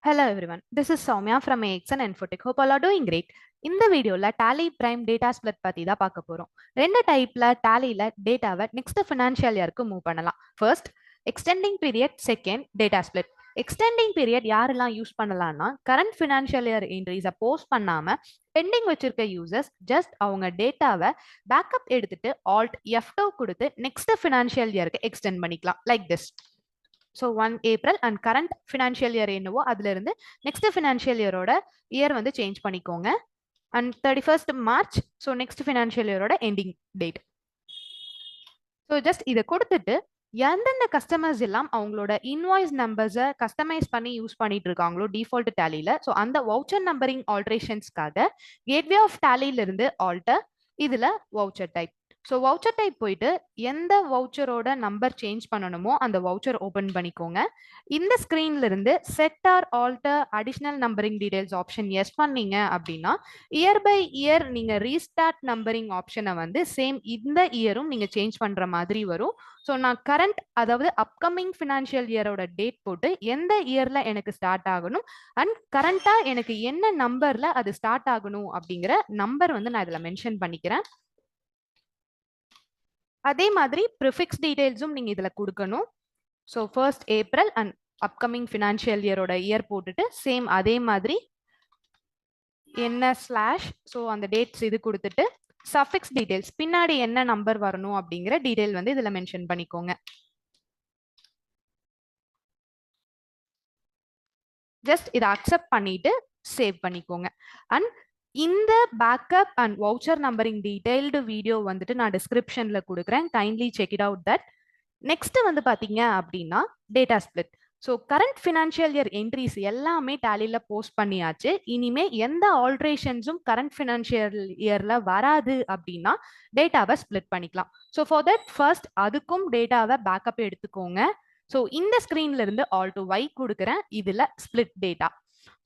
Hello everyone, this is Soumya from AXN Infotech. Hope all are doing great. இந்த வீடியோல Tally Prime Data Split பத்தி தான் பார்க்க போறோம். ரெண்டு டைப்ல Tallyல டேட்டாவை நெக்ஸ்ட் ஃபினான்ஷியல் இயருக்கு மூவ் பண்ணலாம். First extending period, second data split. Extending period யாரெல்லாம் யூஸ் பண்ணலாம்னா கரண்ட் ஃபினான்ஷியல் இயர் என்ட்ரிஸை போஸ்ட் பண்ணாம பெண்டிங் வச்சிருக்க யூசர்ஸ் ஜஸ்ட் அவங்க டேட்டாவை பேக்கப் எடுத்துட்டு ஆல்ட் F2 கொடுத்து நெக்ஸ்ட் ஃபினான்ஷியல் இயருக்கு எக்ஸ்டெண்ட் பண்ணிக்கலாம் like this. So 1 April and current financial year என்னவோ அதுல இருந்து நெக்ஸ்ட் ஃபினான்ஷியல் இயரோட இயர் வந்து சேஞ்ச் பண்ணிக்கோங்க. And 31st March, so next financial இயரோட எண்டிங் டேட். ஸோ ஜஸ்ட் இதை கொடுத்துட்டு எந்தெந்த கஸ்டமர்ஸ் எல்லாம் அவங்களோட இன்வாய்ஸ் நம்பர்ஸை கஸ்டமைஸ் பண்ணி யூஸ் பண்ணிட்டு இருக்காங்களோ டிஃபால்ட் டேலியில், ஸோ அந்த வவுச்சர் நம்பரிங் ஆல்ட்ரேஷன்ஸ்க்காக கேட்வே ஆஃப் டேலியில இருந்து ஆல்டர், இதுல voucher type. So voucher type போயிட்டு எந்த வவுச்சரோட நம்பர் சேஞ்ச் பண்ணணுமோ அந்த வவுச்சர் ஓப்பன் பண்ணிக்கோங்க. இந்த ஸ்க்ரீன்ல இருந்து set or alter additional numbering details option yes பண்ணீங்க அப்படின்னா இயர் பை இயர் நீங்க ரீஸ்டார்ட் நம்பரிங் ஆப்ஷனை வந்து சேம் இந்த இயரும் நீங்க சேஞ்ச் பண்ற மாதிரி வரும். ஸோ நான் கரண்ட், அதாவது அப்கமிங் ஃபினான்ஷியல் இயரோட டேட் போட்டு எந்த இயர்ல எனக்கு ஸ்டார்ட் ஆகணும் அண்ட் கரண்டா எனக்கு என்ன நம்பர்ல அது ஸ்டார்ட் ஆகணும் அப்படிங்கிற நம்பர் வந்து நான் இதுல மென்ஷன் பண்ணிக்கிறேன். அதே மாதிரி ப்ரிஃபிக்ஸ் டீடைல்ஸும் நீங்க இதுல கொடுக்கணும். So first April and upcoming financial இயரோட இயர் போட்டுட்டு சேம் அதே மாதிரி என்ன ஸ்லாஷ், ஸோ அந்த டேட்ஸ் இது கொடுத்துட்டு சஃபிக்ஸ் டீடைல்ஸ் பின்னாடி என்ன நம்பர் வரணும் அப்படிங்கிற டீடைல் வந்து இதுல மென்ஷன் பண்ணிக்கோங்க. ஜஸ்ட் இதை அக்செப்ட் பண்ணிட்டு சேவ் பண்ணிக்கோங்க. அண்ட் இந்த backup and voucher numbering detailed video வந்துட்டு நான் டிஸ்கிரிப்ஷன்ல கொடுக்குறேன், kindly check it out that. Next வந்து பாத்தீங்க அப்படின்னா data split. So current financial year entries எல்லாமே டேலியில போஸ்ட் பண்ணியாச்சு. இனிமே எந்த ஆல்ட்ரேஷன்ஸும் கரண்ட் ஃபினான்ஷியல் இயர்ல வராது அப்படின்னா டேட்டாவை ஸ்பிளிட் பண்ணிக்கலாம். ஸோ ஃபார் தட் ஃபர்ஸ்ட் அதுக்கும் டேட்டாவை பேக்கப் எடுத்துக்கோங்க. ஸோ இந்த ஸ்கிரீன்ல இருந்து ஆல் டு Y கொடுக்குறேன், இதுல ஸ்பிளிட் டேட்டா.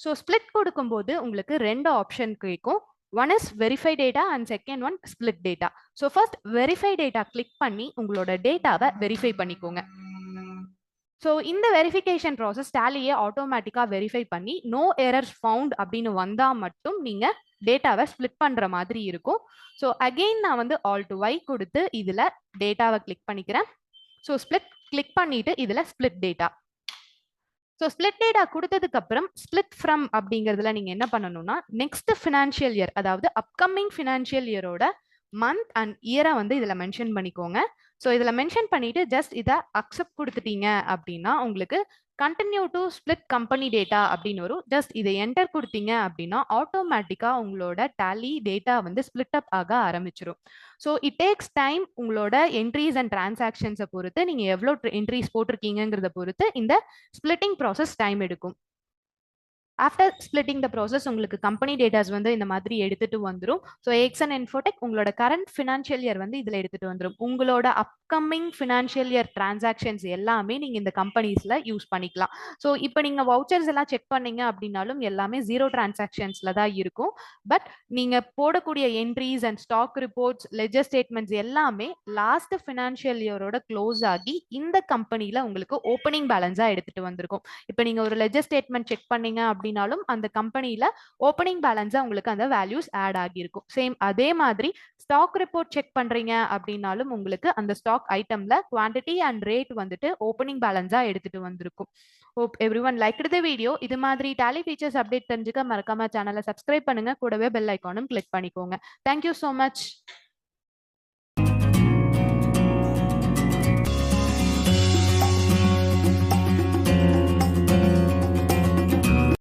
ஸோ ஸ்பிளிட் கொடுக்கும்போது உங்களுக்கு ரெண்டு ஆப்ஷன் கேட்கும். One is verify data and second one split data. So first verify data click பண்ணி உங்களோட டேட்டாவை வெரிஃபை பண்ணிக்கோங்க. ஸோ இந்த வெரிஃபிகேஷன் ப்ராசஸ் டேலியே ஆட்டோமேட்டிக்காக வெரிஃபை பண்ணி நோ எரர்ஸ் ஃபவுண்ட் அப்படின்னு வந்தால் மட்டும் நீங்கள் டேட்டாவை ஸ்பிளிட் பண்ணுற மாதிரி இருக்கும். ஸோ அகெயின் நான் வந்து ஆல் டு Y கொடுத்து இதில் டேட்டாவை கிளிக் பண்ணிக்கிறேன். ஸோ ஸ்பிளிட் கிளிக் பண்ணிட்டு இதில் split data. So split data கொடுத்ததுக்கு அப்புறம் ஸ்பிளிட் ஃப்ரம் அப்படிங்கிறதுல நீங்க என்ன பண்ணணும்னா நெக்ஸ்ட் ஃபினான்ஷியல் இயர், அதாவது அப்கமிங் ஃபினான்ஷியல் இயரோட மந்த் அண்ட் இயரை வந்து இதுல மென்ஷன் பண்ணிக்கோங்க. ஸோ இதுல மென்ஷன் பண்ணிட்டு ஜஸ்ட் இதை அக்செப்ட் கொடுத்துட்டீங்க அப்படின்னா உங்களுக்கு continue to split company data அப்படின்னு வரும். ஜஸ்ட் இதை என்டர் கொடுத்தீங்க அப்படின்னா ஆட்டோமேட்டிக்கா உங்களோட டேலி டேட்டா வந்து ஸ்பிளிட் அப் ஆக ஆரம்பிச்சிடும். So it takes time. உங்களோட என்ட்ரிஸ் அண்ட் டிரான்சாக்ஷன்ஸை பொறுத்து நீங்க எவ்வளோ என்ட்ரிஸ் போட்டிருக்கீங்கிறத பொறுத்து இந்த ஸ்பிளிட்டிங் ப்ராசஸ் டைம் எடுக்கும். ஆஃப்டர் ஸ்பிளிட்டிங் த ப்ராசஸ் உங்களுக்கு கம்பெனி டேட்டாஸ் வந்து இந்த மாதிரி எடுத்துட்டு வந்துடும். ஸோ AXN Infotech உங்களோட கரண்ட் ஃபினான்ஷியல் இயர் வந்து இதில் எடுத்துட்டு வந்துடும். உங்களோட அப்கமிங் ஃபினான்ஷியல் இயர் டிரான்சாக்ஷன்ஸ் எல்லாமே நீங்க இந்த கம்பெனிஸ்ல யூஸ் பண்ணிக்கலாம். ஸோ இப்போ நீங்க வவுச்சர்ஸ் எல்லாம் செக் பண்ணீங்க அப்படின்னாலும் எல்லாமே ஜீரோ டிரான்சாக்ஷன்ஸ்ல தான் இருக்கும். பட் நீங்க போடக்கூடிய entries and stock reports, ledger statements எல்லாமே லாஸ்ட் ஃபினான்ஷியல் இயரோட க்ளோஸ் ஆகி இந்த கம்பெனில உங்களுக்கு ஓப்பனிங் பேலன்ஸா எடுத்துட்டு வந்திருக்கும். இப்போ நீங்க ஒரு லெஜர் ஸ்டேட்மெண்ட் செக் பண்ணீங்க அப்படின்னாலும் அந்த கம்பெனில ஓப்பனிங் பேலன்ஸா உங்களுக்கு அந்த வேல்யூஸ் ஆட் ஆகியிருக்கும். சேம் அதே மாதிரி ஸ்டாக் ரிப்போர்ட் செக் பண்றீங்க அப்படின்னாலும் உங்களுக்கு அந்த ஸ்டாக் ஐட்டம்ல குவான்டிட்டி அண்ட் ரேட் வந்துட்டு ஓப்பனிங் பேலன்ஸா எடுத்துட்டு வந்திருக்கும். Hope everyone liked the video. இது மாதிரி டேலி ஃபீச்சர்ஸ் அப்டேட் தெரிஞ்சுக்க மறக்காம சேனலை சப்ஸ்கிரைப் பண்ணுங்க, கூடவே பெல் ஐகானும் கிளிக் பண்ணிக்கோங்க. Thank you so much.